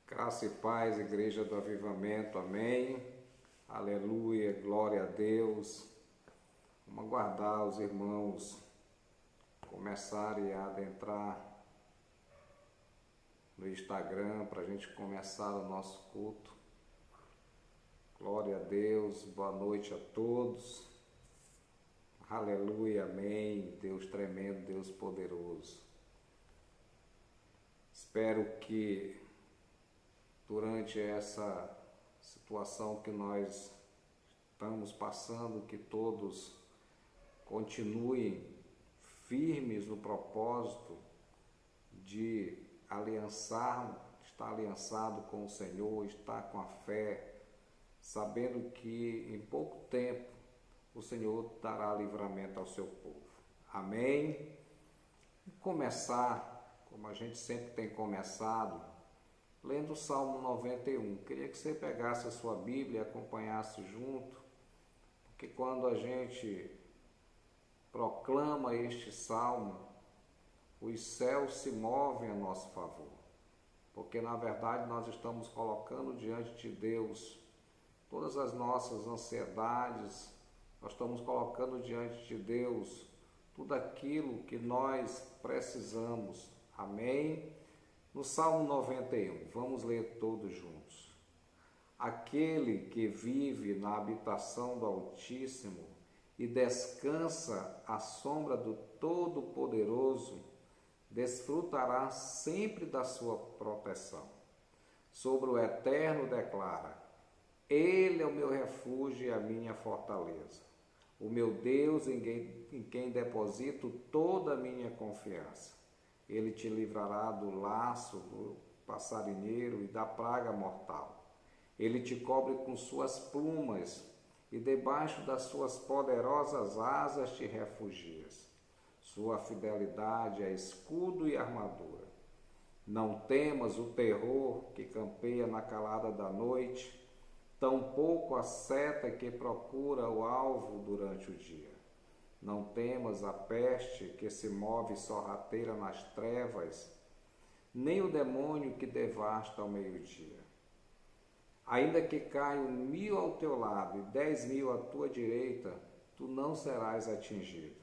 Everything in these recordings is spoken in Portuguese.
Graça e paz, Igreja do Avivamento, amém. Aleluia, glória a Deus. Vamos aguardar os irmãos começarem a adentrar no Instagram para a gente começar o nosso culto. Glória a Deus, boa noite a todos. Aleluia, amém. Deus tremendo, Deus poderoso. Espero que durante essa situação que nós estamos passando, que todos continuem firmes no propósito de estar aliançado com o Senhor, estar com a fé, sabendo que em pouco tempo o Senhor dará livramento ao seu povo. Amém? E começar, como a gente sempre tem começado, lendo o Salmo 91. Queria que você pegasse a sua Bíblia e acompanhasse junto, porque quando a gente proclama este Salmo, os céus se movem a nosso favor, porque na verdade nós estamos colocando diante de Deus todas as nossas ansiedades, nós estamos colocando diante de Deus tudo aquilo que nós precisamos. Amém? No Salmo 91, vamos ler todos juntos. Aquele que vive na habitação do Altíssimo e descansa à sombra do Todo-Poderoso, desfrutará sempre da sua proteção. Sobre o Eterno declara: Ele é o meu refúgio e a minha fortaleza, o meu Deus em quem deposito toda a minha confiança. Ele te livrará do laço do passarinheiro e da praga mortal. Ele te cobre com suas plumas e debaixo das suas poderosas asas te refugias. Sua fidelidade é escudo e armadura. Não temas o terror que campeia na calada da noite, tampouco a seta que procura o alvo durante o dia. Não temas a peste que se move sorrateira nas trevas, nem o demônio que devasta ao meio-dia. Ainda que caiam 1000 ao teu lado e 10.000 à tua direita, tu não serás atingido.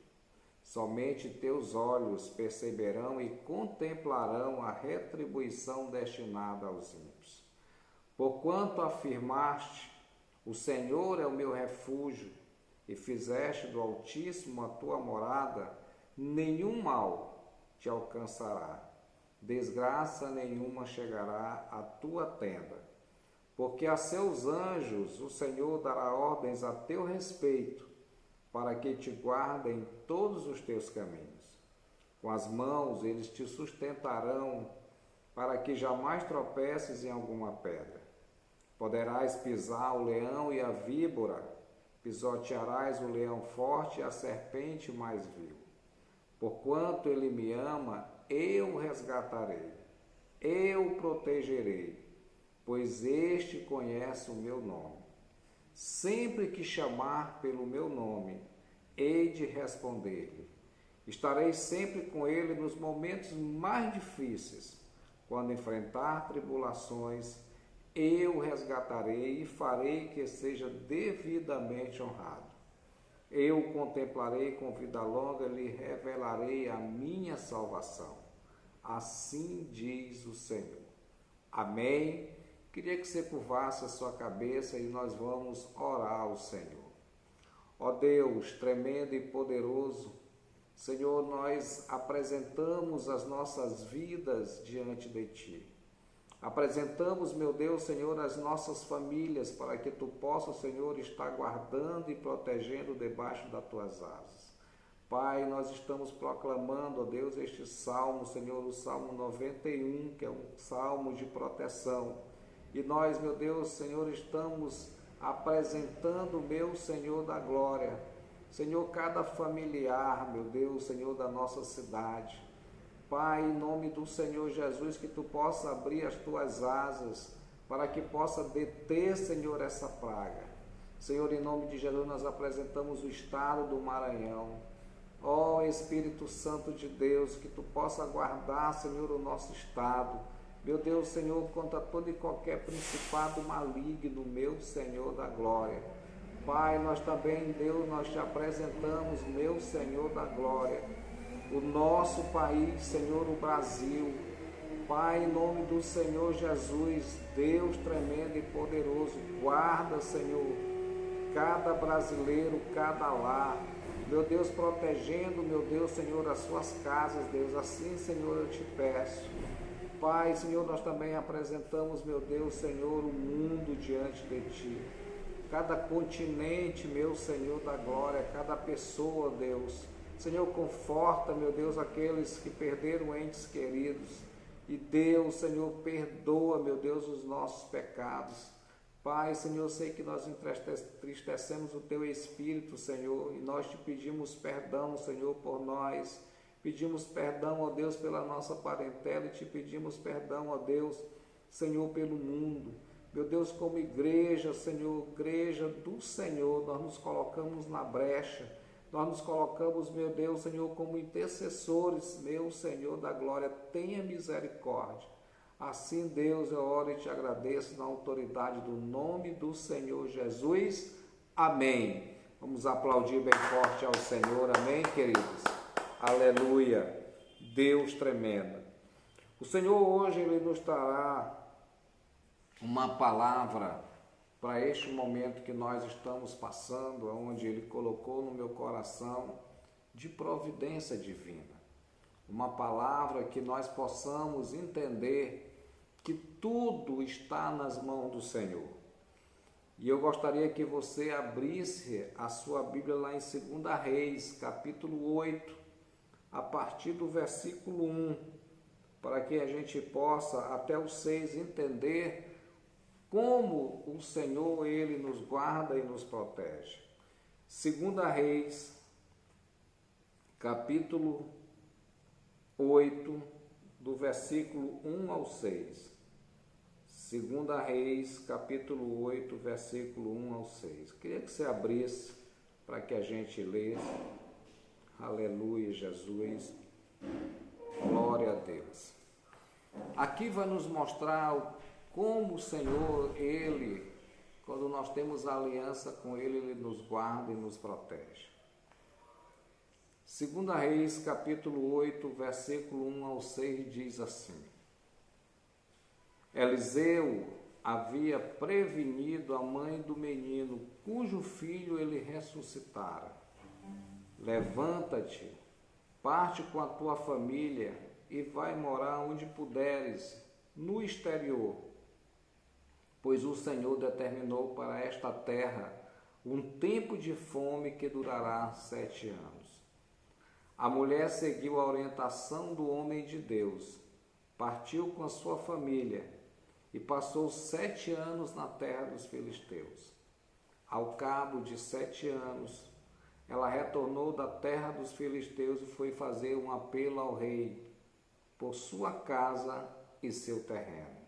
Somente teus olhos perceberão e contemplarão a retribuição destinada aos ímpios. Porquanto afirmaste: o Senhor é o meu refúgio, e fizeste do Altíssimo a tua morada, nenhum mal te alcançará, desgraça nenhuma chegará à tua tenda, porque a seus anjos o Senhor dará ordens a teu respeito, para que te guardem em todos os teus caminhos. Com as mãos eles te sustentarão, para que jamais tropeces em alguma pedra. Poderás pisar o leão e a víbora, pisotearás o leão forte e a serpente mais vil. Porquanto ele me ama, eu o resgatarei, eu o protegerei, pois este conhece o meu nome. Sempre que chamar pelo meu nome, hei de responder-lhe. Estarei sempre com ele nos momentos mais difíceis. Quando enfrentar tribulações, eu o resgatarei e farei que seja devidamente honrado. Eu o contemplarei com vida longa e lhe revelarei a minha salvação. Assim diz o Senhor. Amém? Queria que você curvasse a sua cabeça e nós vamos orar ao Senhor. Ó Deus, tremendo e poderoso, Senhor, nós apresentamos as nossas vidas diante de Ti. Apresentamos, meu Deus, Senhor, as nossas famílias, para que Tu possas, Senhor, estar guardando e protegendo debaixo das Tuas asas. Pai, nós estamos proclamando, ó Deus, este salmo, Senhor, o Salmo 91, que é um salmo de proteção. E nós, meu Deus, Senhor, estamos apresentando, meu Senhor da glória, Senhor, cada familiar, meu Deus, Senhor, da nossa cidade. Pai, em nome do Senhor Jesus, que Tu possa abrir as Tuas asas, para que possa deter, Senhor, essa praga. Senhor, em nome de Jesus, nós apresentamos o estado do Maranhão. Ó Espírito Santo de Deus, que Tu possa guardar, Senhor, o nosso estado. Meu Deus, Senhor, contra todo e qualquer principado maligno, meu Senhor da glória. Pai, nós também, Deus, nós te apresentamos, meu Senhor da glória, o nosso país, Senhor, o Brasil. Pai, em nome do Senhor Jesus, Deus tremendo e poderoso, guarda, Senhor, cada brasileiro, cada lar, meu Deus, protegendo, meu Deus, Senhor, as suas casas, Deus, assim, Senhor, eu te peço. Pai, Senhor, nós também apresentamos, meu Deus, Senhor, o mundo diante de Ti. Cada continente, meu Senhor da glória, cada pessoa, Deus. Senhor, conforta, meu Deus, aqueles que perderam entes queridos. E Deus, Senhor, perdoa, meu Deus, os nossos pecados. Pai, Senhor, eu sei que nós entristecemos o Teu Espírito, Senhor, e nós te pedimos perdão, Senhor, por nós. Pedimos perdão, ó Deus, pela nossa parentela e te pedimos perdão, ó Deus, Senhor, pelo mundo. Meu Deus, como igreja, Senhor, igreja do Senhor, nós nos colocamos na brecha. Nós nos colocamos, meu Deus, Senhor, como intercessores, meu Senhor da glória, tenha misericórdia. Assim, Deus, eu oro e te agradeço na autoridade do nome do Senhor Jesus. Amém. Vamos aplaudir bem forte ao Senhor. Amém, queridos? Aleluia. Deus tremendo. O Senhor hoje, Ele nos trará uma palavra para este momento que nós estamos passando, onde Ele colocou no meu coração de providência divina. Uma palavra que nós possamos entender que tudo está nas mãos do Senhor. E eu gostaria que você abrisse a sua Bíblia lá em 2 Reis, capítulo 8, a partir do versículo 1, para que a gente possa até o 6 entender como o Senhor, Ele nos guarda e nos protege. 2 Reis, capítulo 8, do versículo 1 ao 6. 2 Reis, capítulo 8, versículo 1 ao 6. Queria que você abrisse para que a gente lesse. Aleluia, Jesus. Glória a Deus. Aqui vai nos mostrar como o Senhor, Ele, quando nós temos aliança com Ele, Ele nos guarda e nos protege. 2 Reis, capítulo 8, versículo 1 ao 6, diz assim: Eliseu havia prevenido a mãe do menino, cujo filho ele ressuscitara. Levanta-te, parte com a tua família e vai morar onde puderes, no exterior, pois o Senhor determinou para esta terra um tempo de fome que durará 7 anos. A mulher seguiu a orientação do homem de Deus, partiu com a sua família e passou 7 anos na terra dos filisteus. Ao cabo de 7 anos, ela retornou da terra dos filisteus e foi fazer um apelo ao rei por sua casa e seu terreno.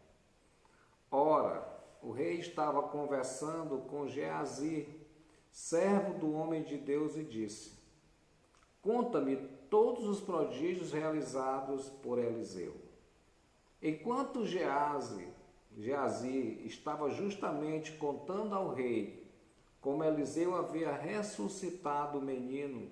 Ora, o rei estava conversando com Geazi, servo do homem de Deus, e disse: Conta-me todos os prodígios realizados por Eliseu. Enquanto Geazi estava justamente contando ao rei como Eliseu havia ressuscitado o menino,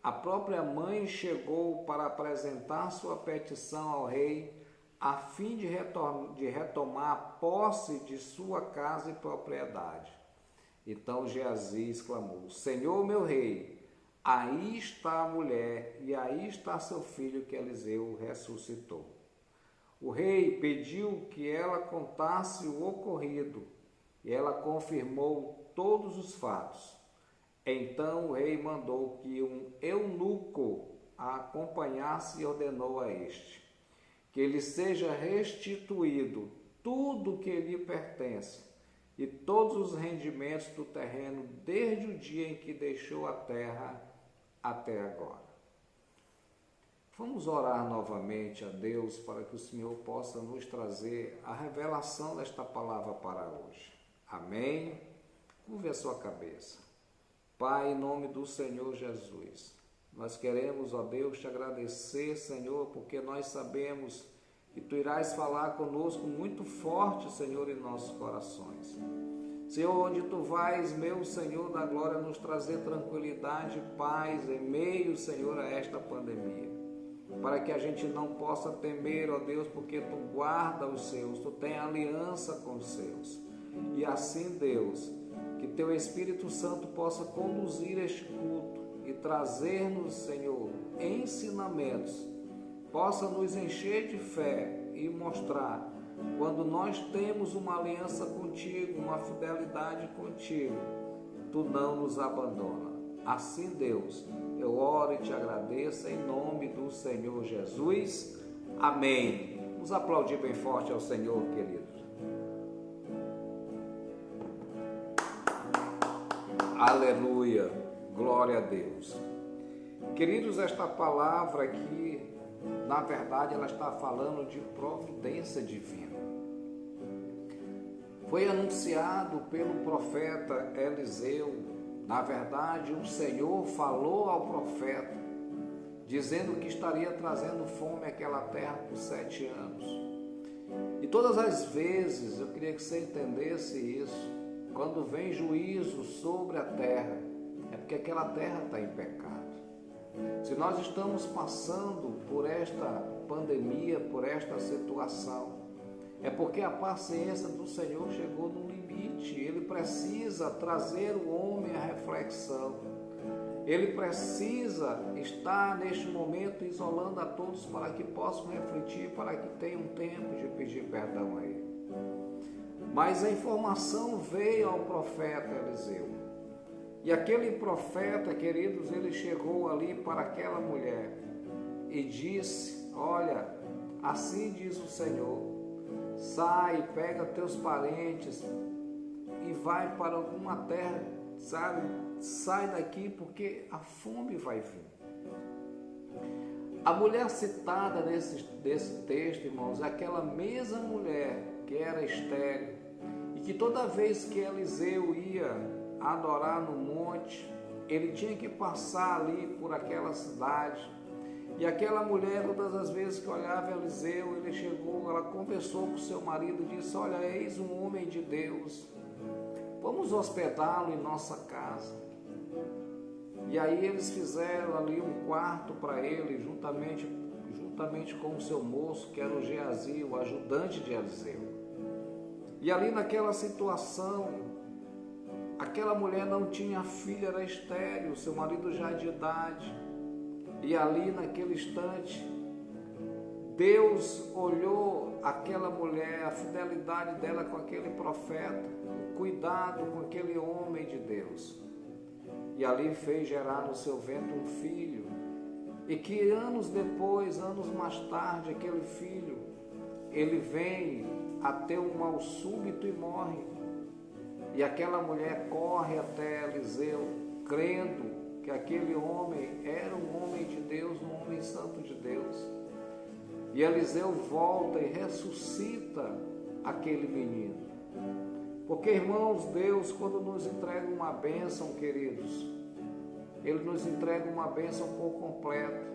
a própria mãe chegou para apresentar sua petição ao rei, a fim de retomar a posse de sua casa e propriedade. Então Geazi exclamou: Senhor meu rei, aí está a mulher e aí está seu filho que Eliseu ressuscitou. O rei pediu que ela contasse o ocorrido e ela confirmou todos os fatos. Então o rei mandou que um eunuco a acompanhasse e ordenou a este que lhe seja restituído tudo que lhe pertence e todos os rendimentos do terreno desde o dia em que deixou a terra até agora. Vamos orar novamente a Deus para que o Senhor possa nos trazer a revelação desta palavra para hoje. Amém? Curve a sua cabeça. Pai, em nome do Senhor Jesus, nós queremos, ó Deus, te agradecer, Senhor, porque nós sabemos e Tu irás falar conosco muito forte, Senhor, em nossos corações. Senhor, onde Tu vais, meu Senhor da glória, nos trazer tranquilidade e paz em meio, Senhor, a esta pandemia. Para que a gente não possa temer, ó Deus, porque Tu guarda os seus, Tu tem aliança com os seus. E assim, Deus, que Teu Espírito Santo possa conduzir este culto e trazer-nos, Senhor, ensinamentos, possa nos encher de fé e mostrar quando nós temos uma aliança contigo, uma fidelidade contigo, Tu não nos abandona. Assim, Deus, eu oro e te agradeço em nome do Senhor Jesus. Amém. Vamos aplaudir bem forte ao Senhor, queridos. Aleluia. Glória a Deus. Queridos, esta palavra aqui, na verdade, ela está falando de providência divina. Foi anunciado pelo profeta Eliseu. Na verdade, o Senhor falou ao profeta, dizendo que estaria trazendo fome àquela terra por 7 anos. E todas as vezes, eu queria que você entendesse isso, quando vem juízo sobre a terra, é porque aquela terra está em pecado. Se nós estamos passando por esta pandemia, por esta situação, é porque a paciência do Senhor chegou no limite. Ele precisa trazer o homem à reflexão. Ele precisa estar neste momento isolando a todos para que possam refletir, para que tenham tempo de pedir perdão a Ele. Mas a informação veio ao profeta Eliseu. E aquele profeta, queridos, ele chegou ali para aquela mulher e disse: olha, assim diz o Senhor, sai, pega teus parentes e vai para alguma terra, sabe? Sai daqui porque a fome vai vir. A mulher citada desse texto, irmãos, é aquela mesma mulher que era estéril e que toda vez que Eliseu ia adorar no monte, ele tinha que passar ali por aquela cidade. E aquela mulher, todas as vezes que olhava Eliseu, ele chegou, ela conversou com seu marido e disse: olha, eis um homem de Deus, vamos hospedá-lo em nossa casa. E aí eles fizeram ali um quarto para ele, juntamente com o seu moço, que era o Geazi, o ajudante de Eliseu. E ali naquela situação, aquela mulher não tinha filho, era estéril, seu marido já de idade. E ali naquele instante, Deus olhou aquela mulher, a fidelidade dela com aquele profeta, o cuidado com aquele homem de Deus. E ali fez gerar no seu ventre um filho. E que anos depois, anos mais tarde, aquele filho, ele vem a ter um mal súbito e morre. E aquela mulher corre até Eliseu, crendo que aquele homem era um homem de Deus, um homem santo de Deus. E Eliseu volta e ressuscita aquele menino. Porque, irmãos, Deus, quando nos entrega uma bênção, queridos, Ele nos entrega uma bênção por completo.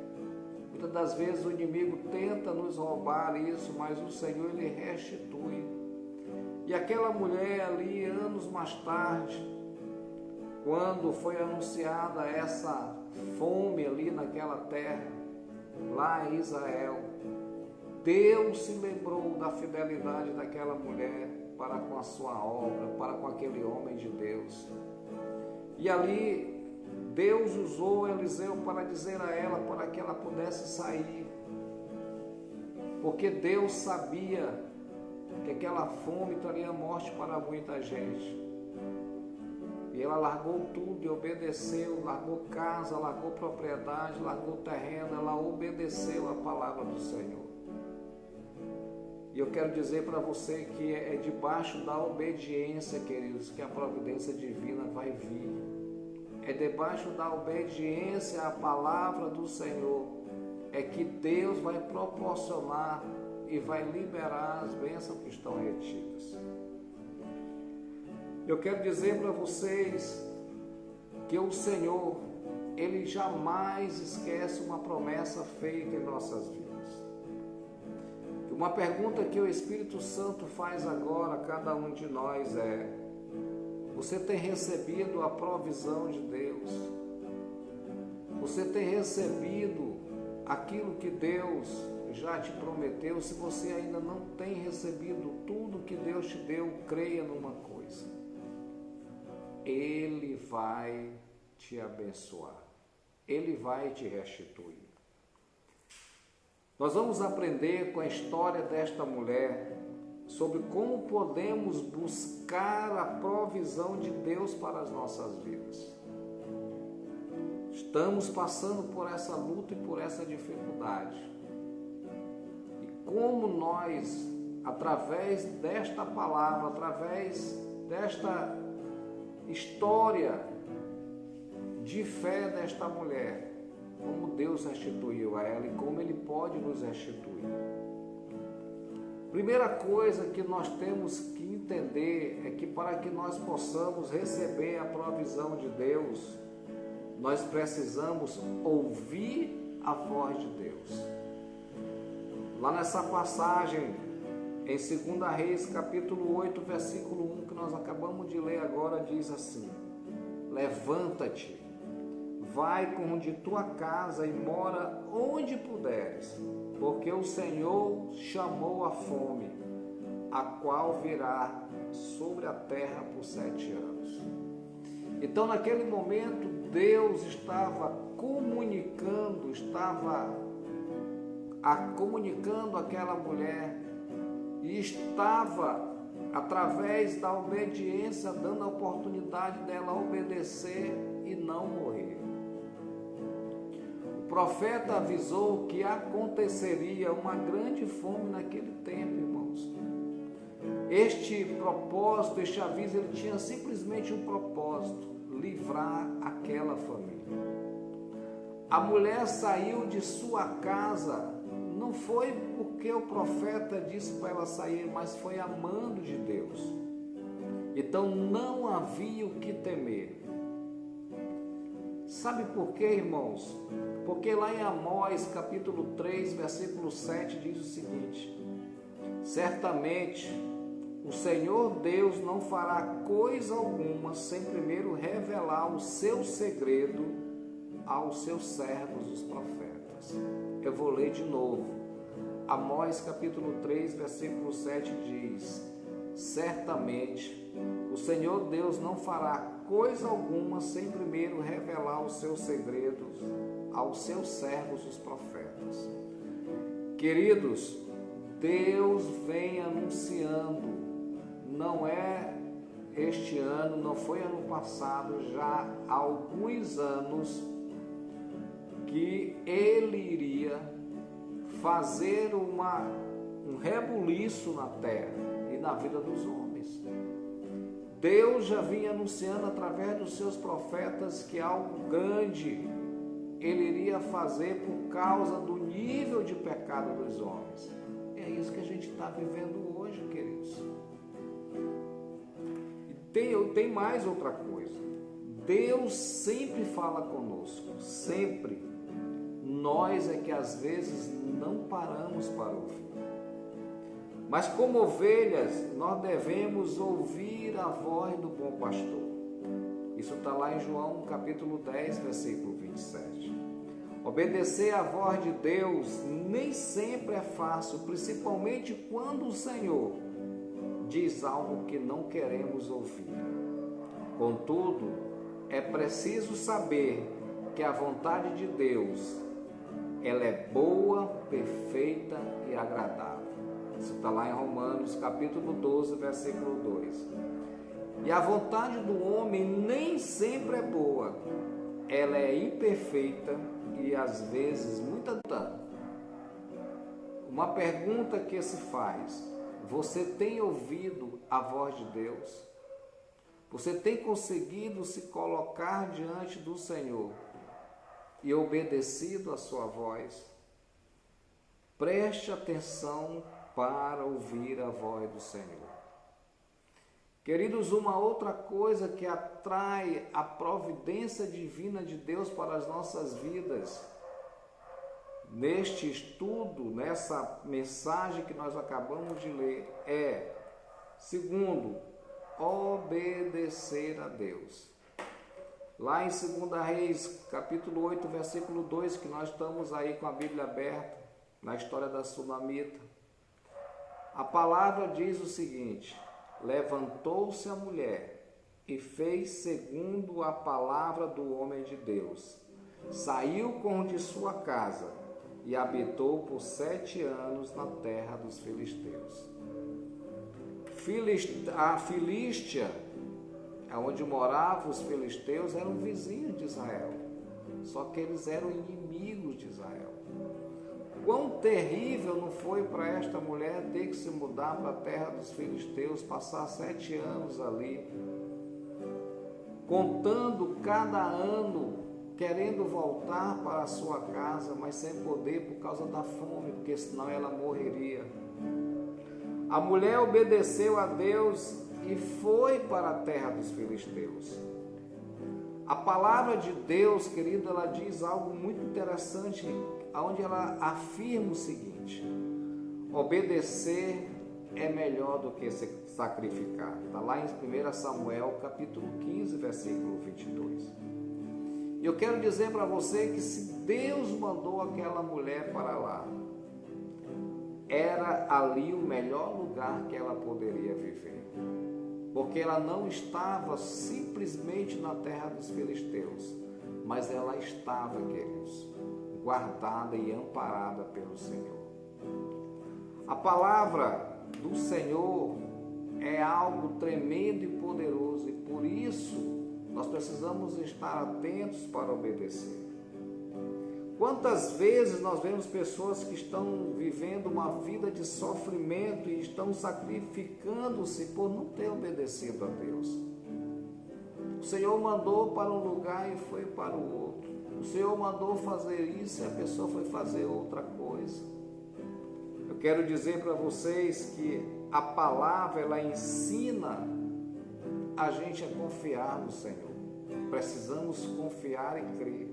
Muitas das vezes o inimigo tenta nos roubar isso, mas o Senhor, Ele restitui. E aquela mulher ali, anos mais tarde, quando foi anunciada essa fome ali naquela terra, lá em Israel, Deus se lembrou da fidelidade daquela mulher para com a sua obra, para com aquele homem de Deus. E ali Deus usou Eliseu para dizer a ela para que ela pudesse sair, porque Deus sabia que aquela fome traria morte para muita gente. E ela largou tudo e obedeceu, largou casa, largou propriedade, largou terreno, ela obedeceu a palavra do Senhor. E eu quero dizer para você que é debaixo da obediência, queridos, que a providência divina vai vir. É debaixo da obediência à palavra do Senhor é que Deus vai proporcionar e vai liberar as bênçãos que estão retidas. Eu quero dizer para vocês que o Senhor, Ele jamais esquece uma promessa feita em nossas vidas. Uma pergunta que o Espírito Santo faz agora a cada um de nós é: você tem recebido a provisão de Deus? Você tem recebido aquilo que Deus já te prometeu? Se você ainda não tem recebido tudo que Deus te deu, creia numa coisa: Ele vai te abençoar, Ele vai te restituir. Nós vamos aprender com a história desta mulher sobre como podemos buscar a provisão de Deus para as nossas vidas. Estamos passando por essa luta e por essa dificuldade. E como nós, através desta palavra, através desta história de fé desta mulher, como Deus restituiu a ela e como Ele pode nos restituir. Primeira coisa que nós temos que entender é que para que nós possamos receber a provisão de Deus, nós precisamos ouvir a voz de Deus. Lá nessa passagem, em 2 Reis, capítulo 8, versículo 1, que nós acabamos de ler agora, diz assim: levanta-te, vai com de tua casa e mora onde puderes, porque o Senhor chamou a fome, a qual virá sobre a terra por 7 anos. Então, naquele momento, Deus estava comunicando àquela mulher e estava, através da obediência, dando a oportunidade dela obedecer e não morrer. O profeta avisou que aconteceria uma grande fome naquele tempo, irmãos. Este propósito, este aviso, ele tinha simplesmente um propósito: livrar aquela família. A mulher saiu de sua casa, não foi porque o profeta disse para ela sair, mas foi amando de Deus. Então não havia o que temer. Sabe por quê, irmãos? Porque lá em Amós, capítulo 3, versículo 7, diz o seguinte: certamente o Senhor Deus não fará coisa alguma sem primeiro revelar o seu segredo aos seus servos, os profetas. Eu vou ler de novo. Amós capítulo 3, versículo 7 diz: certamente o Senhor Deus não fará coisa alguma sem primeiro revelar os seus segredos aos seus servos, os profetas. Queridos, Deus vem anunciando. Não é este ano, não foi ano passado, já há alguns anos, que Ele iria fazer um rebuliço na terra e na vida dos homens. Deus já vinha anunciando através dos seus profetas que algo grande Ele iria fazer por causa do nível de pecado dos homens. É isso que a gente está vivendo hoje, queridos. Tem mais outra coisa. Deus sempre fala conosco, sempre. Nós é que às vezes não paramos para ouvir. Mas como ovelhas, nós devemos ouvir a voz do bom pastor. Isso está lá em João capítulo 10, versículo 27. Obedecer à voz de Deus nem sempre é fácil, principalmente quando o Senhor diz algo que não queremos ouvir. Contudo, é preciso saber que a vontade de Deus, ela é boa, perfeita e agradável. Isso está lá em Romanos capítulo 12, versículo 2. E a vontade do homem nem sempre é boa, ela é imperfeita e às vezes muita dano. Uma pergunta que se faz: você tem ouvido a voz de Deus? Você tem conseguido se colocar diante do Senhor e obedecido a sua voz? Preste atenção para ouvir a voz do Senhor. Queridos, uma outra coisa que atrai a providência divina de Deus para as nossas vidas, neste estudo, nessa mensagem que nós acabamos de ler, é, segundo, obedecer a Deus. Lá em 2 Reis, capítulo 8, versículo 2, que nós estamos aí com a Bíblia aberta, na história da Sunamita, a palavra diz o seguinte: levantou-se a mulher e fez segundo a palavra do homem de Deus. Saiu com de sua casa e habitou por 7 anos na terra dos filisteus. A Filístia, onde moravam os filisteus, eram vizinhos de Israel, só que eles eram inimigos de Israel. Quão terrível não foi para esta mulher ter que se mudar para a terra dos filisteus, passar 7 anos ali, contando cada ano, querendo voltar para a sua casa, mas sem poder por causa da fome, porque senão ela morreria. A mulher obedeceu a Deus e foi para a terra dos filisteus. A palavra de Deus, querido, ela diz algo muito interessante, onde ela afirma o seguinte: obedecer é melhor do que sacrificar. Está lá em 1 Samuel, capítulo 15, versículo 22. E eu quero dizer para você que se Deus mandou aquela mulher para lá, era ali o melhor lugar que ela poderia viver. Porque ela não estava simplesmente na terra dos filisteus, mas ela estava, queridos, guardada e amparada pelo Senhor. A palavra do Senhor é algo tremendo e poderoso, e por isso nós precisamos estar atentos para obedecer. Quantas vezes nós vemos pessoas que estão vivendo uma vida de sofrimento e estão sacrificando-se por não ter obedecido a Deus. O Senhor mandou para um lugar e foi para o outro. O Senhor mandou fazer isso e a pessoa foi fazer outra coisa. Eu quero dizer para vocês que a palavra, ela ensina a gente a confiar no Senhor. Precisamos confiar e crer.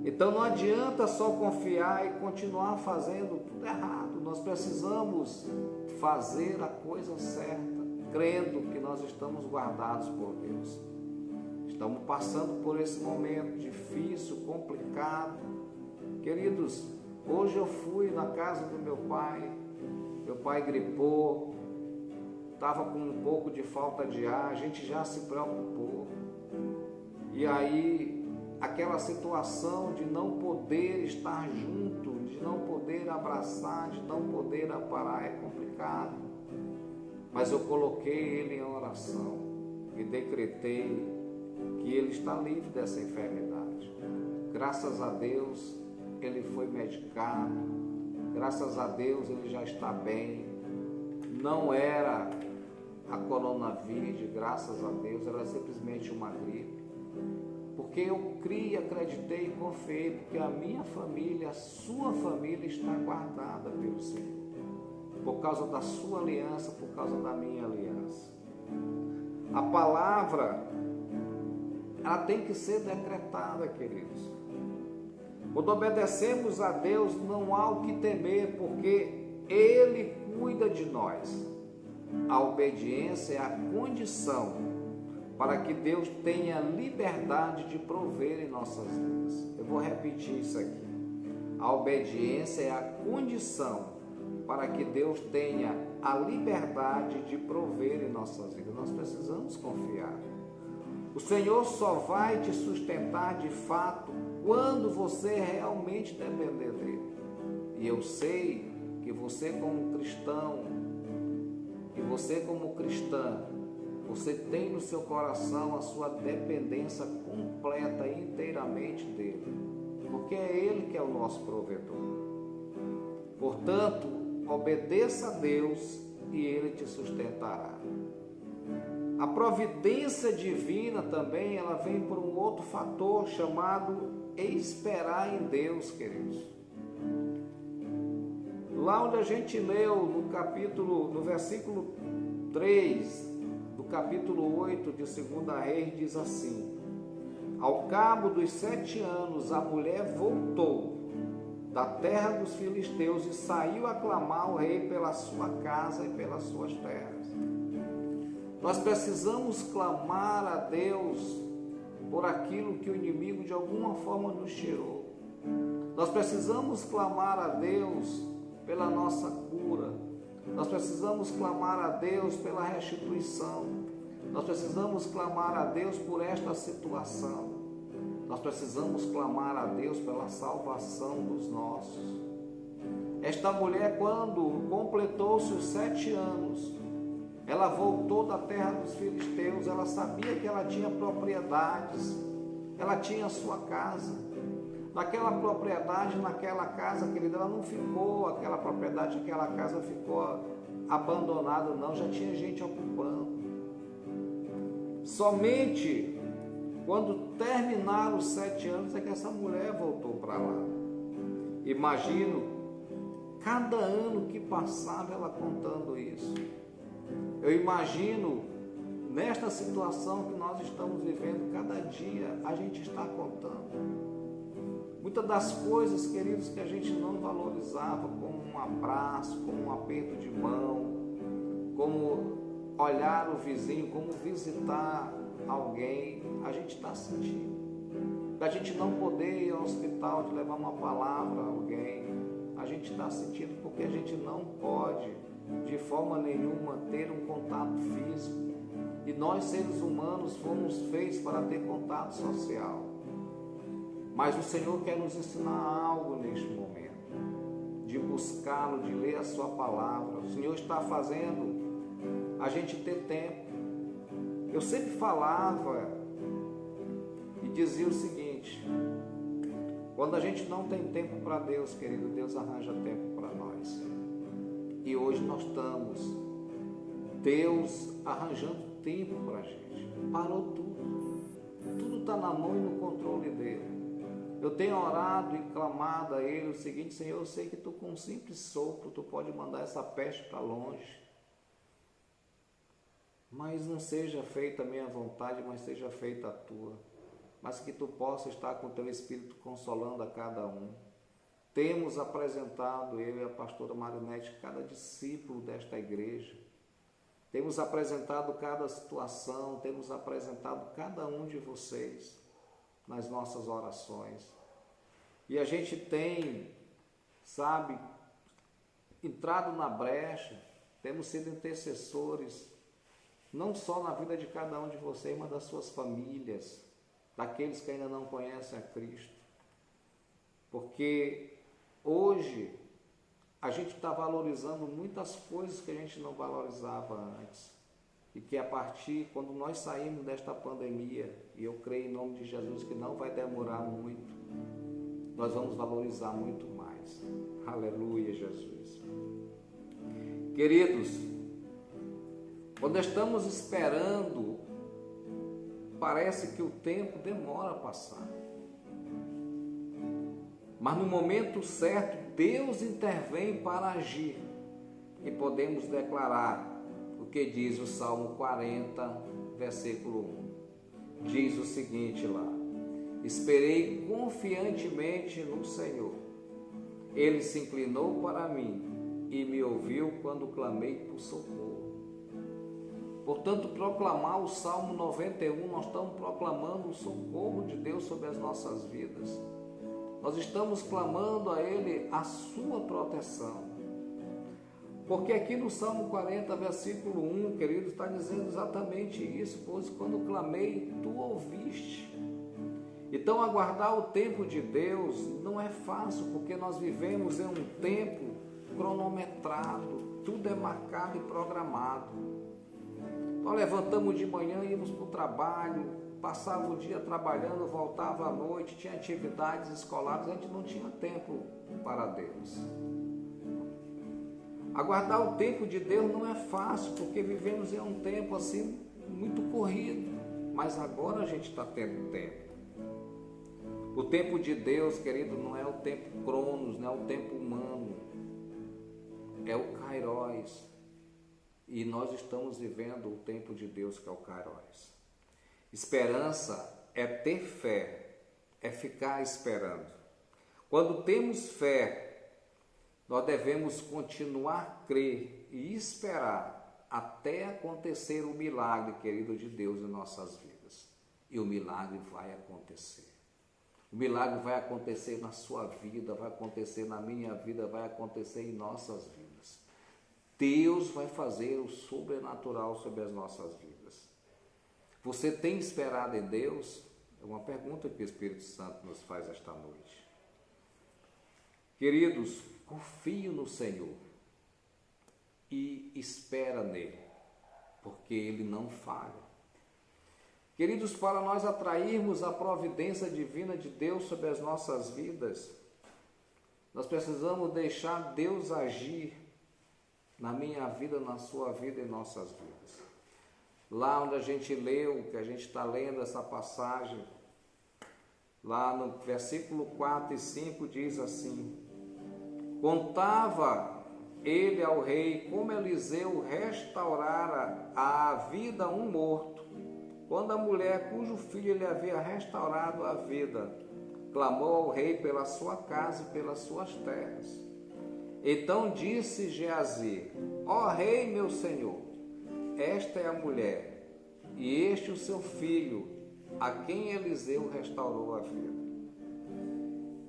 Então não adianta só confiar e continuar fazendo tudo errado. Nós precisamos fazer a coisa certa, crendo que nós estamos guardados por Deus. Estamos passando por esse momento difícil, complicado. Queridos, hoje eu fui na casa do meu pai gripou, estava com um pouco de falta de ar, a gente já se preocupou. E aí, aquela situação de não poder estar junto, de não poder abraçar, de não poder amparar é complicado. Mas eu coloquei ele em oração e decretei que ele está livre dessa enfermidade. Graças a Deus, ele foi medicado. Graças a Deus, ele já está bem. Não era a coronavírus, graças a Deus, era simplesmente uma gripe. Porque eu criei, acreditei e confiei, porque a minha família, a sua família está guardada pelo Senhor. Por causa da sua aliança, por causa da minha aliança. A palavra, ela tem que ser decretada, queridos. Quando obedecemos a Deus, não há o que temer, porque Ele cuida de nós. A obediência é a condição para que Deus tenha liberdade de prover em nossas vidas. Eu vou repetir isso aqui. A obediência é a condição para que Deus tenha a liberdade de prover em nossas vidas. Nós precisamos confiar. O Senhor só vai te sustentar de fato quando você realmente depender dEle. E eu sei que você como cristão, e você como cristã, você tem no seu coração a sua dependência completa e inteiramente dEle, porque é Ele que é o nosso provedor. Portanto, obedeça a Deus e Ele te sustentará. A providência divina também, ela vem por um outro fator chamado esperar em Deus, queridos. Lá onde a gente leu no versículo 3 do capítulo 8 de 2 Reis, diz assim: ao cabo dos 7 anos a mulher voltou da terra dos filisteus e saiu a clamar ao rei pela sua casa e pelas suas terras. Nós precisamos clamar a Deus por aquilo que o inimigo de alguma forma nos tirou. Nós precisamos clamar a Deus pela nossa cura. Nós precisamos clamar a Deus pela restituição. Nós precisamos clamar a Deus por esta situação. Nós precisamos clamar a Deus pela salvação dos nossos. Esta mulher, quando completou-se os 7 anos, ela voltou da terra dos filisteus. Ela sabia que ela tinha propriedades, ela tinha a sua casa. Naquela propriedade, naquela casa, querida, ela não ficou, aquela propriedade, aquela casa ficou abandonada, não, já tinha gente ocupando. Somente quando terminaram os 7 anos é que essa mulher voltou para lá. Imagino, cada ano que passava ela contando isso. Eu imagino, nesta situação que nós estamos vivendo, cada dia a gente está contando. Muitas das coisas, queridos, que a gente não valorizava, como um abraço, como um aperto de mão, como olhar o vizinho, como visitar alguém, a gente está sentindo. A gente não poder ir ao hospital de levar uma palavra a alguém, a gente está sentindo, porque a gente não pode, de forma nenhuma, ter um contato físico. E nós, seres humanos, fomos feitos para ter contato social. Mas o Senhor quer nos ensinar algo neste momento, de buscá-lo, de ler a sua palavra. O Senhor está fazendo a gente ter tempo. Eu sempre falava e dizia o seguinte: quando a gente não tem tempo para Deus, querido, Deus arranja tempo para nós. E hoje nós estamos, Deus arranjando tempo para a gente. Parou tudo. Tudo está na mão e no controle dele. Eu tenho orado e clamado a Ele o seguinte: Senhor, eu sei que Tu com um simples sopro, Tu pode mandar essa peste para longe. Mas não seja feita a minha vontade, mas seja feita a Tua. Mas que Tu possa estar com o Teu Espírito consolando a cada um. Temos apresentado, eu e a pastora Marinete, cada discípulo desta igreja. Temos apresentado cada situação, temos apresentado cada um de vocês nas nossas orações. E a gente tem, sabe, entrado na brecha, temos sido intercessores, não só na vida de cada um de vocês, mas das suas famílias, daqueles que ainda não conhecem a Cristo. Porque hoje a gente está valorizando muitas coisas que a gente não valorizava antes. E que a partir, quando nós saímos desta pandemia, e eu creio em nome de Jesus que não vai demorar muito, nós vamos valorizar muito mais. Aleluia, Jesus. Queridos, quando estamos esperando, parece que o tempo demora a passar. Mas no momento certo, Deus intervém para agir. E podemos declarar o que diz o Salmo 40, versículo 1. Diz o seguinte lá: esperei confiantemente no Senhor. Ele se inclinou para mim e me ouviu quando clamei por socorro. Portanto, proclamar o Salmo 91, nós estamos proclamando o socorro de Deus sobre as nossas vidas. Nós estamos clamando a Ele a sua proteção. Porque aqui no Salmo 40, versículo 1, querido, está dizendo exatamente isso: pois quando clamei, Tu ouviste. Então, aguardar o tempo de Deus não é fácil, porque nós vivemos em um tempo cronometrado, tudo é marcado e programado. Nós levantamos de manhã, íamos para o trabalho, passava o dia trabalhando, voltava à noite, tinha atividades escolares, a gente não tinha tempo para Deus. Aguardar o tempo de Deus não é fácil, porque vivemos em um tempo assim muito corrido, mas agora a gente está tendo tempo. O tempo de Deus, querido, não é o tempo cronos, não é o tempo humano, é o Kairos. E nós estamos vivendo o tempo de Deus, que é o Kairos. Esperança é ter fé, é ficar esperando. Quando temos fé, nós devemos continuar a crer e esperar até acontecer o milagre, querido, de Deus em nossas vidas. E o milagre vai acontecer. O milagre vai acontecer na sua vida, vai acontecer na minha vida, vai acontecer em nossas vidas. Deus vai fazer o sobrenatural sobre as nossas vidas. Você tem esperado em Deus? É uma pergunta que o Espírito Santo nos faz esta noite. Queridos, confie no Senhor e espera nele, porque ele não falha. Queridos, para nós atrairmos a providência divina de Deus sobre as nossas vidas, nós precisamos deixar Deus agir na minha vida, na sua vida e em nossas vidas. Lá onde a gente leu, que a gente está lendo essa passagem, lá no versículo 4 e 5 diz assim: contava ele ao rei como Eliseu restaurara à vida um morto, quando a mulher cujo filho ele havia restaurado a vida, clamou ao rei pela sua casa e pelas suas terras. Então disse Geazi: ó rei meu senhor, esta é a mulher, e este o seu filho, a quem Eliseu restaurou a vida.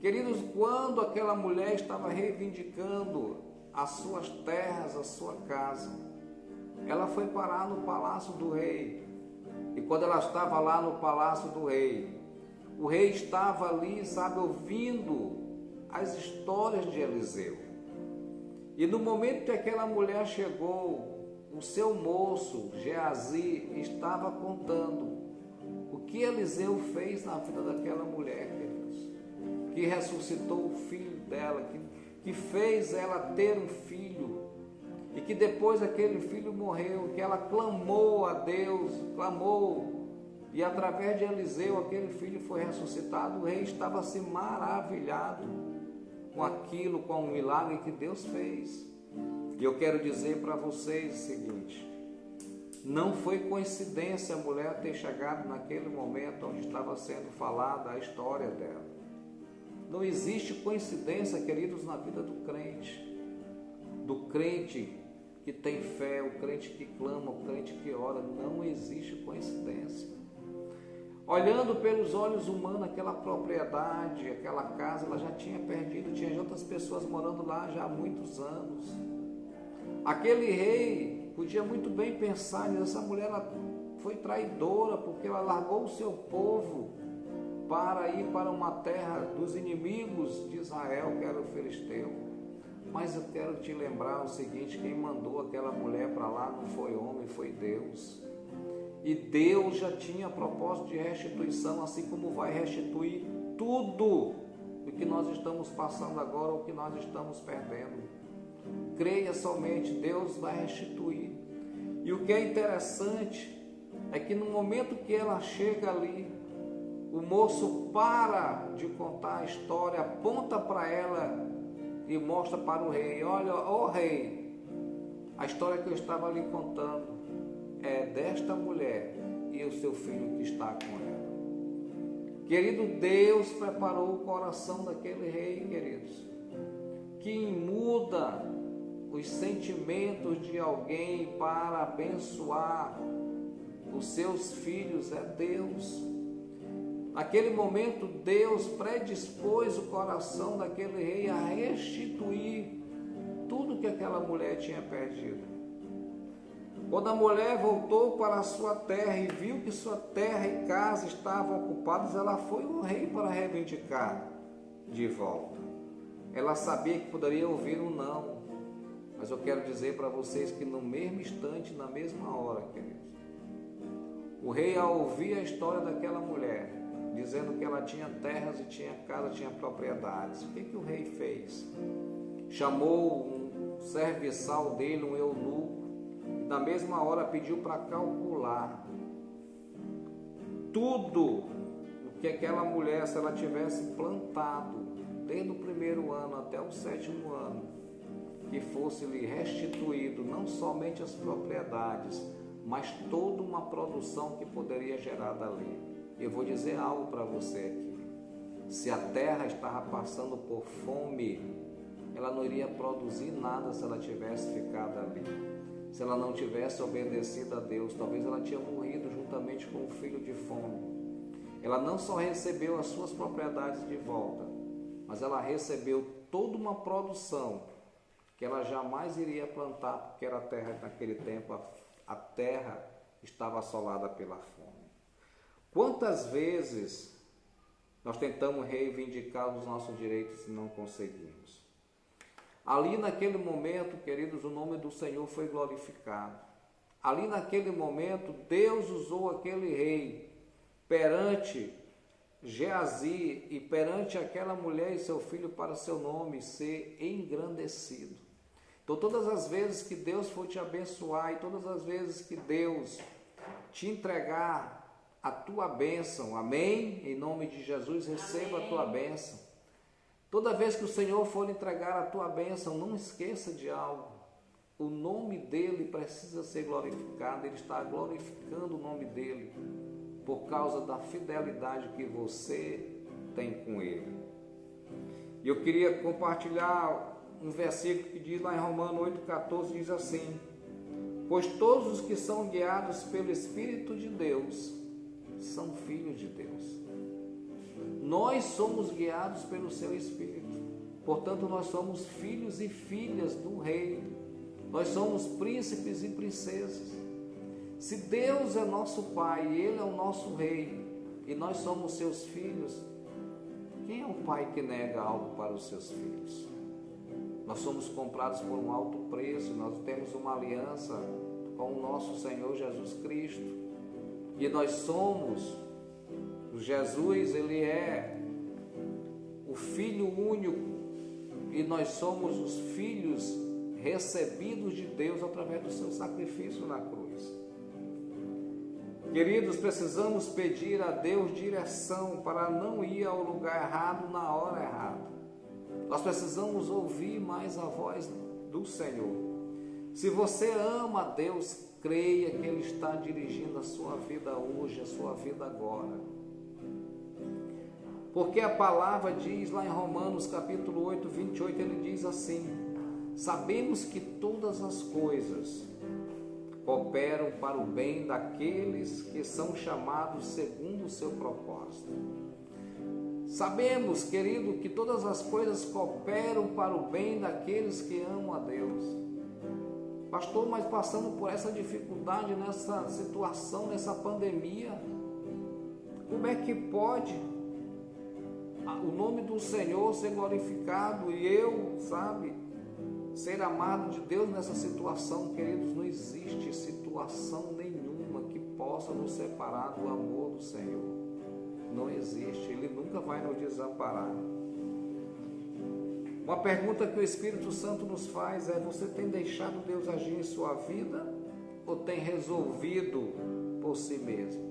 Queridos, quando aquela mulher estava reivindicando as suas terras, a sua casa, ela foi parar no palácio do rei. E quando ela estava lá no palácio do rei, o rei estava ali, sabe, ouvindo as histórias de Eliseu. E no momento que aquela mulher chegou, o seu moço, Geazi, estava contando o que Eliseu fez na vida daquela mulher, queridos, que ressuscitou o filho dela, que fez ela ter um filho, e que depois aquele filho morreu, que ela clamou a Deus, clamou, e através de Eliseu aquele filho foi ressuscitado. O rei estava assim maravilhado com aquilo, com o milagre que Deus fez. E eu quero dizer para vocês o seguinte: não foi coincidência a mulher ter chegado naquele momento onde estava sendo falada a história dela. Não existe coincidência, queridos, na vida do crente que tem fé, o crente que clama, o crente que ora. Não existe coincidência. Olhando pelos olhos humanos, aquela propriedade, aquela casa, ela já tinha perdido, tinha outras pessoas morando lá já há muitos anos. Aquele rei podia muito bem pensar nisso: essa mulher ela foi traidora, porque ela largou o seu povo para ir para uma terra dos inimigos de Israel, que era o filisteu. Mas eu quero te lembrar o seguinte: quem mandou aquela mulher para lá não foi homem, foi Deus. E Deus já tinha propósito de restituição, assim como vai restituir tudo o que nós estamos passando agora, o que nós estamos perdendo. Creia somente, Deus vai restituir. E o que é interessante é que no momento que ela chega ali, o moço para de contar a história, aponta para ela e mostra para o rei: olha, ó rei, a história que eu estava lhe contando é desta mulher e o seu filho que está com ela. Querido, Deus preparou o coração daquele rei, queridos. Quem muda os sentimentos de alguém para abençoar os seus filhos é Deus. Naquele momento, Deus predispôs o coração daquele rei a restituir tudo que aquela mulher tinha perdido. Quando a mulher voltou para a sua terra e viu que sua terra e casa estavam ocupadas, ela foi ao rei para reivindicar de volta. Ela sabia que poderia ouvir um não, mas eu quero dizer para vocês que no mesmo instante, na mesma hora, queridos, o rei, ao ouvir a história daquela mulher, dizendo que ela tinha terras e tinha casa, tinha propriedades, o que o rei fez? Chamou um serviçal dele, um eunuco, e na mesma hora pediu para calcular tudo o que aquela mulher, se ela tivesse plantado desde o primeiro ano até o 7º ano, que fosse lhe restituído não somente as propriedades, mas toda uma produção que poderia gerar dali. Eu vou dizer algo para você aqui: Se a terra estava passando por fome, ela não iria produzir nada se ela tivesse ficado ali. Se ela não tivesse obedecido a Deus, talvez ela tinha morrido juntamente com o filho de fome. Ela não só recebeu as suas propriedades de volta, mas ela recebeu toda uma produção que ela jamais iria plantar, porque era terra naquele tempo, a terra estava assolada pela fome. Quantas vezes nós tentamos reivindicar os nossos direitos e não conseguimos? Ali naquele momento, queridos, o nome do Senhor foi glorificado. Ali naquele momento, Deus usou aquele rei perante Geazi e perante aquela mulher e seu filho para seu nome ser engrandecido. Então, todas as vezes que Deus for te abençoar e todas as vezes que Deus te entregar a tua bênção, amém? Em nome de Jesus, receba a tua bênção. Toda vez que o Senhor for entregar a tua bênção, não esqueça de algo. O nome dele precisa ser glorificado, ele está glorificando o nome dele por causa da fidelidade que você tem com ele. E eu queria compartilhar um versículo que diz lá em Romanos 8,14, diz assim: pois todos os que são guiados pelo Espírito de Deus são filhos de Deus. Nós somos guiados pelo seu Espírito, portanto nós somos filhos e filhas do Rei, nós somos príncipes e princesas. Se Deus é nosso Pai e Ele é o nosso Rei e nós somos seus filhos, quem é o pai que nega algo para os seus filhos? Nós somos comprados por um alto preço, nós temos uma aliança com o nosso Senhor Jesus Cristo. E nós somos, Jesus, Ele é o Filho único, e nós somos os filhos recebidos de Deus através do seu sacrifício na cruz. Queridos, precisamos pedir a Deus direção para não ir ao lugar errado na hora errada. Nós precisamos ouvir mais a voz do Senhor. Se você ama a Deus, creia que Ele está dirigindo a sua vida hoje, a sua vida agora. Porque a palavra diz lá em Romanos capítulo 8, 28, ele diz assim: sabemos que todas as coisas cooperam para o bem daqueles que são chamados segundo o seu propósito. Sabemos, querido, que todas as coisas cooperam para o bem daqueles que amam a Deus. Pastor, mas passamos por essa dificuldade, nessa situação, nessa pandemia. Como é que pode o nome do Senhor ser glorificado e eu, ser amado de Deus nessa situação? Queridos, não existe situação nenhuma que possa nos separar do amor do Senhor. Não existe, Ele nunca vai nos desamparar. Uma pergunta que o Espírito Santo nos faz é: você tem deixado Deus agir em sua vida ou tem resolvido por si mesmo?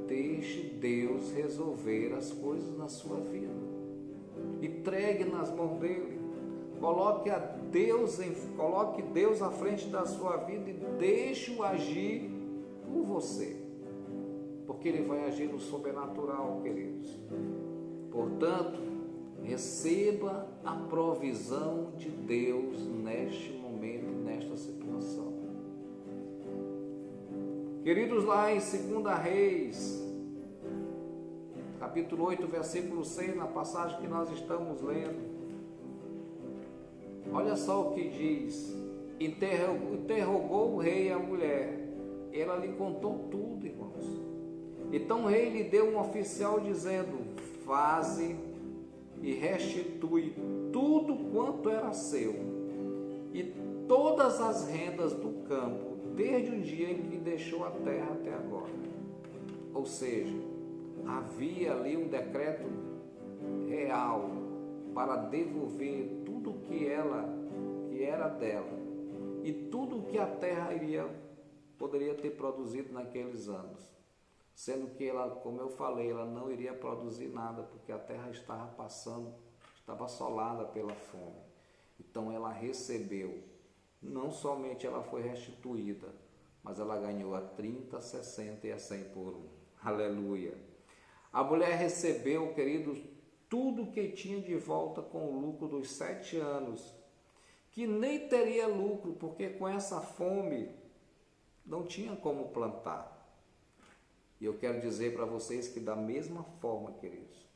Deixe Deus resolver as coisas na sua vida. Entregue nas mãos dele. Coloque Deus à frente da sua vida e deixe-o agir por você. Porque Ele vai agir no sobrenatural, queridos. Portanto, receba a provisão de Deus neste momento, nesta situação. Queridos, lá em 2 Reis, capítulo 8, versículo 6, na passagem que nós estamos lendo, olha só o que diz: interrogou o rei a mulher, ela lhe contou tudo, irmãos. Então o rei lhe deu um oficial dizendo: faze e restitui tudo quanto era seu, e todas as rendas do campo, desde o dia em que deixou a terra até agora. Ou seja, havia ali um decreto real para devolver tudo que era dela e tudo que a terra poderia ter produzido naqueles anos. Sendo que ela, como eu falei, ela não iria produzir nada, porque a terra estava assolada pela fome. Então ela recebeu, não somente ela foi restituída, mas ela ganhou a 30, 60 e a 100 por um. Aleluia! A mulher recebeu, queridos, tudo que tinha de volta com o lucro dos 7 anos, que nem teria lucro, porque com essa fome não tinha como plantar. E eu quero dizer para vocês que da mesma forma, queridos,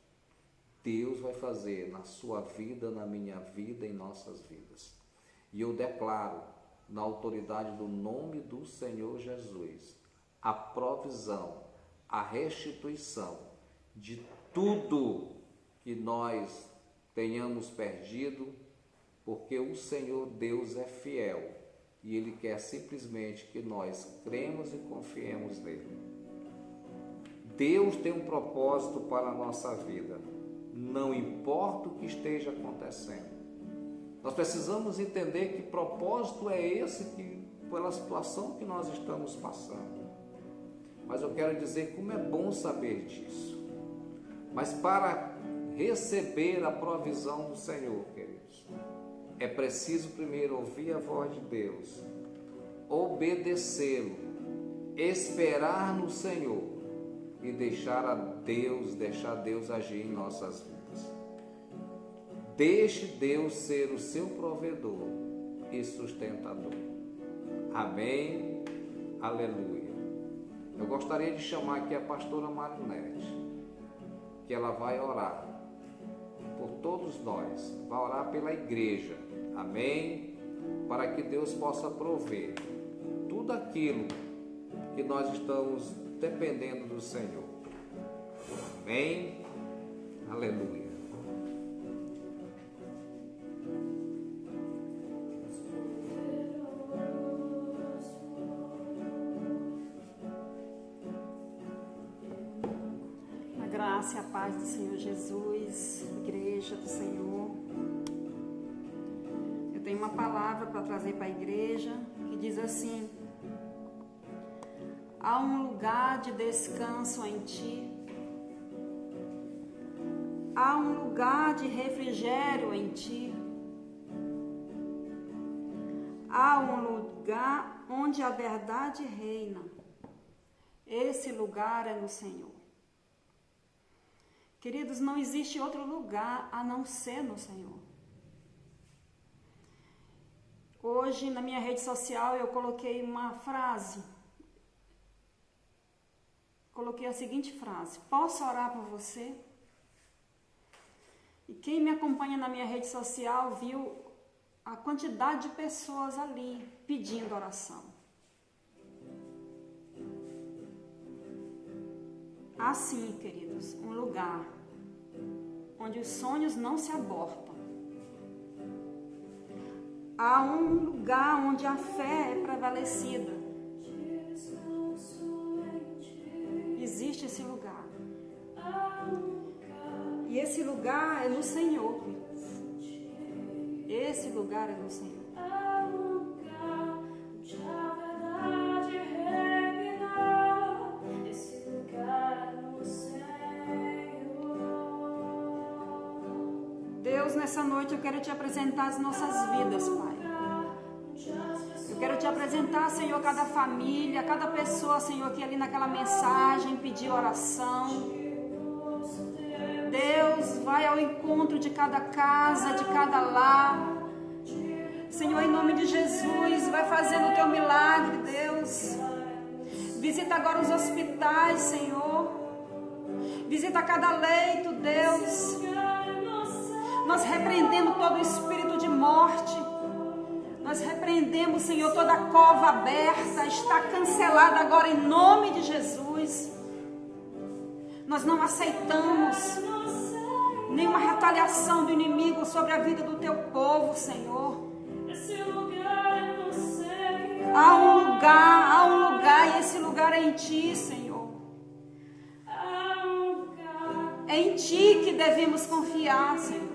Deus vai fazer na sua vida, na minha vida, em nossas vidas. E eu declaro, na autoridade do nome do Senhor Jesus, a provisão, a restituição de tudo que nós tenhamos perdido, porque o Senhor Deus é fiel e Ele quer simplesmente que nós cremos e confiemos nele. Deus tem um propósito para a nossa vida, não importa o que esteja acontecendo. Nós precisamos entender que propósito é esse que, pela situação que nós estamos passando. Mas eu quero dizer como é bom saber disso. Mas para receber a provisão do Senhor, queridos, é preciso primeiro ouvir a voz de Deus, obedecê-lo, esperar no Senhor e deixar Deus agir em nossas vidas. Deixe Deus ser o seu provedor e sustentador. Amém? Aleluia. Eu gostaria de chamar aqui a pastora Marinete, que ela vai orar por todos nós, vai orar pela igreja, amém? Para que Deus possa prover tudo aquilo que nós estamos dependendo do Senhor, amém? Aleluia. Graça e a paz do Senhor Jesus, igreja do Senhor. Eu tenho uma palavra para trazer para a igreja que diz assim: há um lugar de descanso em ti, há um lugar de refrigério em ti, há um lugar onde a verdade reina. Esse lugar é no Senhor. Queridos, não existe outro lugar a não ser no Senhor. Hoje, na minha rede social, eu coloquei uma frase. Coloquei a seguinte frase: posso orar por você? E quem me acompanha na minha rede social viu a quantidade de pessoas ali pedindo oração. Assim, queridos, um lugar onde os sonhos não se abortam. Há um lugar onde a fé é prevalecida. Existe esse lugar. E esse lugar é no Senhor. Esse lugar é no Senhor. Deus, nessa noite eu quero te apresentar as nossas vidas, Pai. Eu quero te apresentar, Senhor, cada família, cada pessoa, Senhor, que ali naquela mensagem pediu oração. Deus, vai ao encontro de cada casa, de cada lar. Senhor, em nome de Jesus, vai fazendo o teu milagre, Deus. Visita agora os hospitais, Senhor. Visita cada leito, Deus. Nós repreendemos todo espírito de morte. Nós repreendemos, Senhor, toda cova aberta. Está cancelada agora em nome de Jesus. Nós não aceitamos nenhuma retaliação do inimigo sobre a vida do teu povo, Senhor. Há um lugar e esse lugar é em ti, Senhor. É em ti que devemos confiar, Senhor.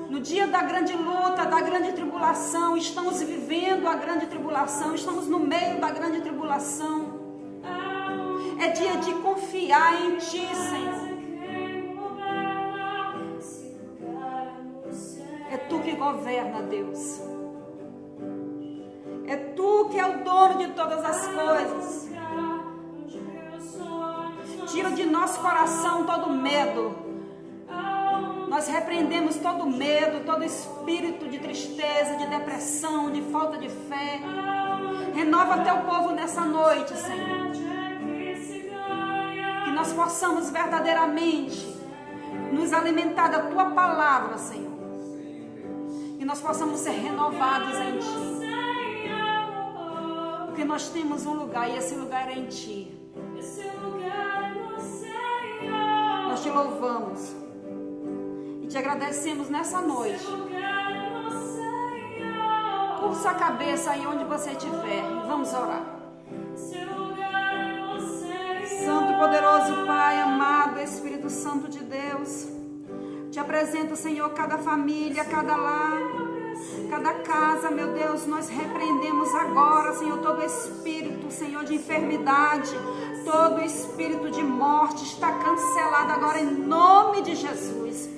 No dia da grande luta, da grande tribulação, estamos vivendo a grande tribulação, estamos no meio da grande tribulação. É dia de confiar em ti, Senhor. É tu que governa, Deus. É tu que é o dono de todas as coisas. Tira de nosso coração todo medo. Nós repreendemos todo medo, todo espírito de tristeza, de depressão, de falta de fé. Renova teu povo nessa noite, Senhor. Que nós possamos verdadeiramente nos alimentar da tua palavra, Senhor. Que nós possamos ser renovados em ti. Porque nós temos um lugar e esse lugar é em ti. Nós te louvamos e te agradecemos nessa noite. Cursa a cabeça aí onde você estiver e vamos orar. Santo e poderoso Pai, amado Espírito Santo de Deus, te apresento, Senhor, cada família, cada lar, cada casa, meu Deus. Nós repreendemos agora, Senhor, todo espírito, Senhor, de enfermidade, todo espírito de morte está cancelado agora em nome de Jesus.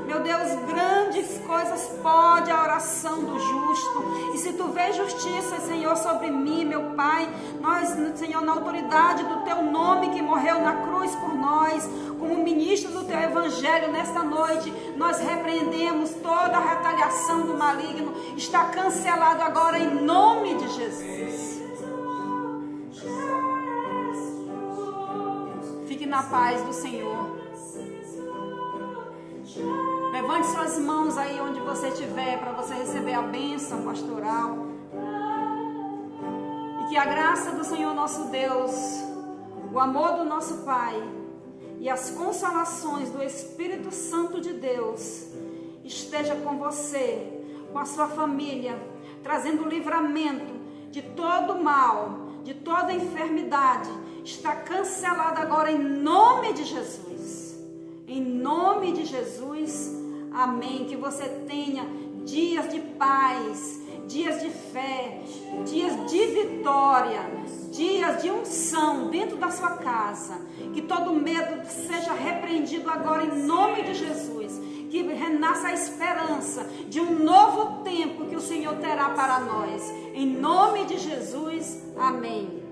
Meu Deus, grandes coisas pode a oração do justo. E se tu vês justiça, Senhor, sobre mim, meu Pai, nós, Senhor, na autoridade do teu nome que morreu na cruz por nós, como ministro do teu evangelho nesta noite, nós repreendemos toda a retaliação do maligno. Está cancelado agora em nome de Jesus. Fique na paz do Senhor. Levante suas mãos aí onde você estiver para você receber a bênção pastoral. E que a graça do Senhor nosso Deus, o amor do nosso Pai e as consolações do Espírito Santo de Deus esteja com você, com a sua família, trazendo livramento de todo mal, de toda enfermidade. Está cancelado agora em nome de Jesus. Em nome de Jesus, amém. Que você tenha dias de paz, dias de fé, dias de vitória, dias de unção dentro da sua casa. Que todo medo seja repreendido agora em nome de Jesus. Que renasça a esperança de um novo tempo que o Senhor terá para nós. Em nome de Jesus, amém.